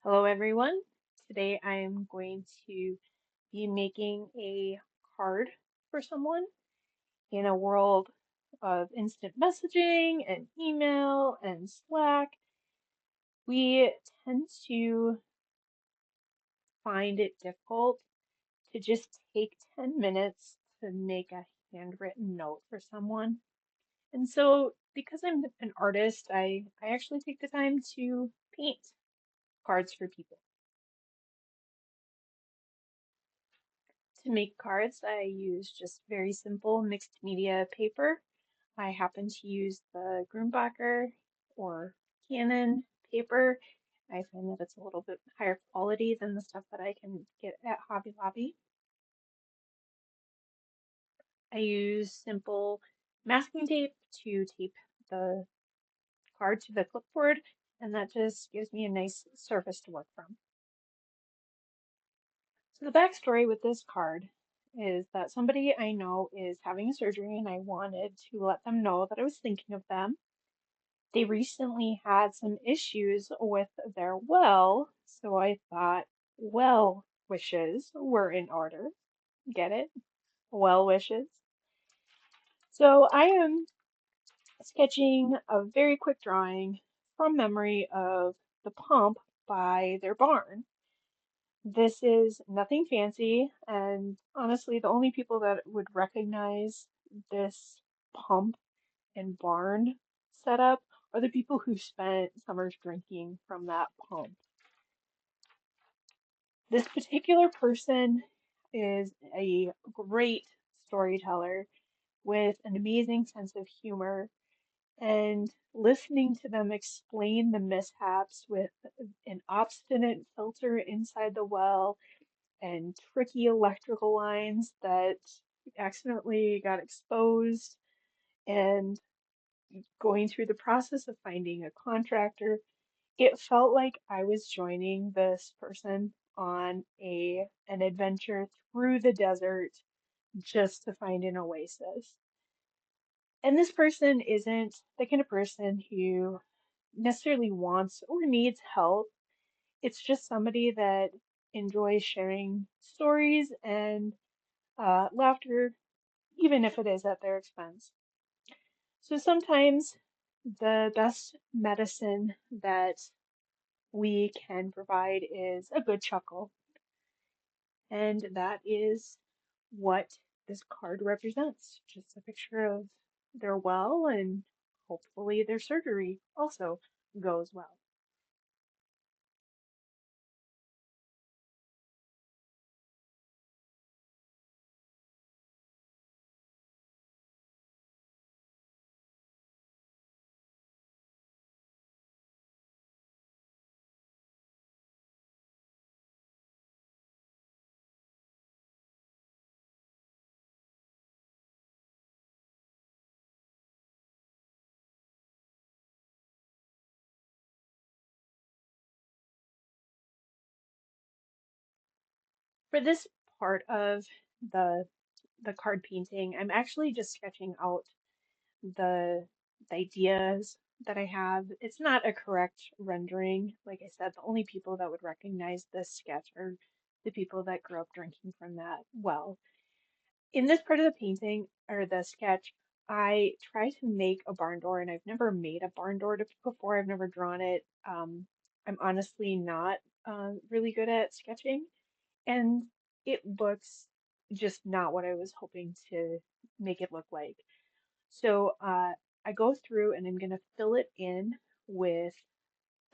Hello everyone. Today I am going to be making a card for someone in a world of instant messaging and email and Slack. We tend to find it difficult to just take 10 minutes to make a handwritten note for someone. And so because I'm an artist, I actually take the time to paint cards for people. To make cards, I use just very simple mixed media paper. I happen to use the Grumbacher or Canon paper. I find that it's a little bit higher quality than the stuff that I can get at Hobby Lobby. I use simple masking tape to tape the card to the clipboard, and that just gives me a nice surface to work from. So the backstory with this card is that somebody I know is having a surgery and I wanted to let them know that I was thinking of them. They recently had some issues with their well, so I thought well wishes were in order. Get it? Well wishes. So I am sketching a very quick drawing from memory of the pump by their barn. This is nothing fancy, and honestly, the only people that would recognize this pump and barn setup are the people who spent summers drinking from that pump. This particular person is a great storyteller with an amazing sense of humor, and listening to them explain the mishaps with an obstinate filter inside the well and tricky electrical lines that accidentally got exposed and going through the process of finding a contractor, it felt like I was joining this person on an adventure through the desert just to find an oasis. And this person isn't the kind of person who necessarily wants or needs help. It's just somebody that enjoys sharing stories and laughter, even if it is at their expense. So sometimes the best medicine that we can provide is a good chuckle, and that is what this card represents. Just a picture of their well, and hopefully their surgery also goes well. For this part of the the card painting, I'm actually just sketching out the, the ideas that I have. It's not a correct rendering. Like I said, the only people that would recognize this sketch are the people that grew up drinking from that well. In this part of the painting or the sketch, I try to make a barn door, and I've never made a barn door before. I've never drawn it. I'm honestly not really good at sketching, and it looks just not what I was hoping to make it look like. So I go through and I'm going to fill it in with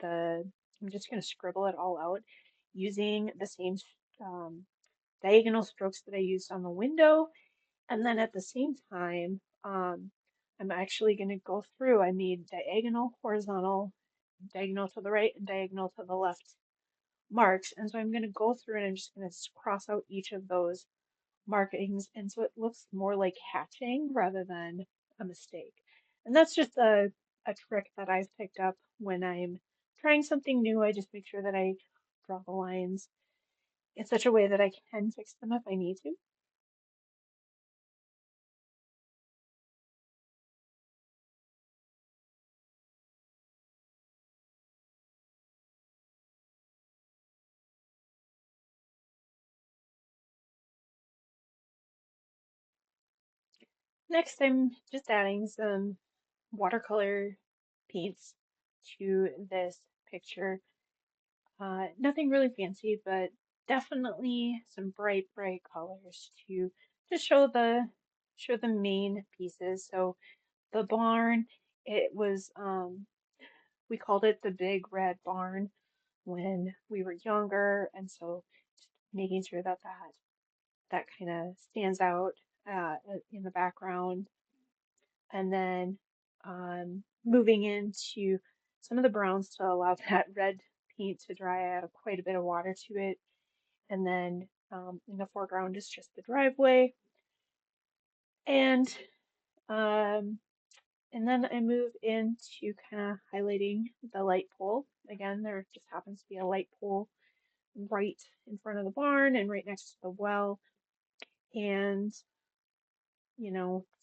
I'm just going to scribble it all out using the same um, diagonal strokes that I used on the window. And then at the same time, I'm actually going to go through. I made diagonal, horizontal, diagonal to the right, and diagonal to the left marks. And so I'm going to go through and I'm just going to cross out each of those markings. And so it looks more like hatching rather than a mistake. And that's just a trick that I've picked up when I'm trying something new. I just make sure that I draw the lines in such a way that I can fix them if I need to. Next, I'm just adding some watercolor paints to this picture. Nothing really fancy, but definitely some bright, bright colors to show the main pieces. So the barn, it was we called it the Big Red Barn when we were younger, and so just making sure that that kind of stands out in the background, and then moving into some of the browns to allow that red paint to dry out quite a bit of water to it, and then in the foreground is just the driveway, and um, and then I move into kind of highlighting the light pole. Again, there just happens to be a light pole right in front of the barn and right next to the well. And,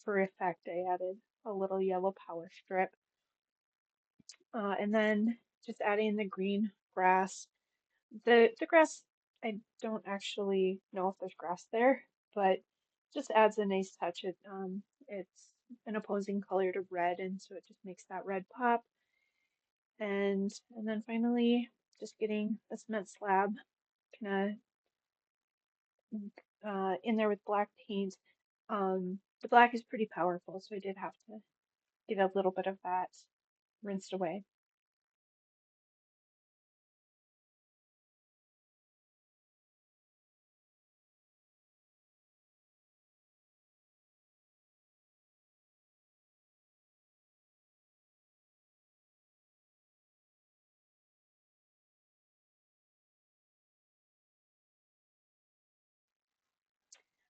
for effect, I added a little yellow power strip. And then just adding the green grass. The grass, I don't actually know if there's grass there, but just adds a nice touch. It's an opposing color to red, and so it just makes that red pop. And then finally, just getting a cement slab kind of in there with black paint. The black is pretty powerful, so I did have to get a little bit of that rinsed away.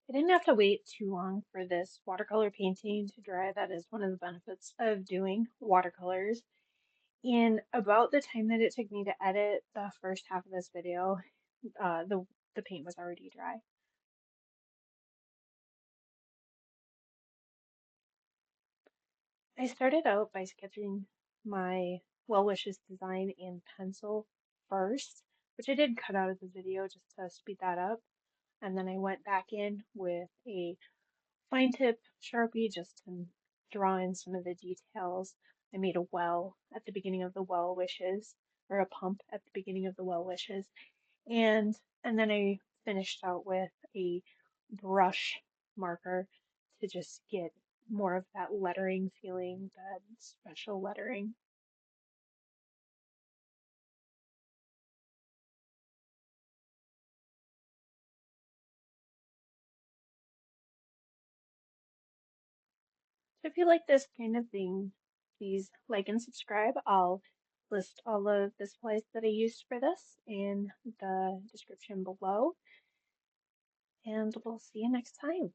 I didn't have to wait too long for this watercolor painting to dry. That is one of the benefits of doing watercolors. In about the time that it took me to edit the first half of this video, the paint was already dry. I started out by sketching my well wishes design in pencil first, which I did cut out of the video just to speed that up. And then I went back in with a fine tip Sharpie just to draw in some of the details. I made a well at the beginning of the well wishes, or a pump at the beginning of the well wishes, and then I finished out with a brush marker to just get more of that lettering feeling, that special lettering. So if you like this kind of thing, please like and subscribe. I'll list all of the supplies that I used for this in the description below, and we'll see you next time.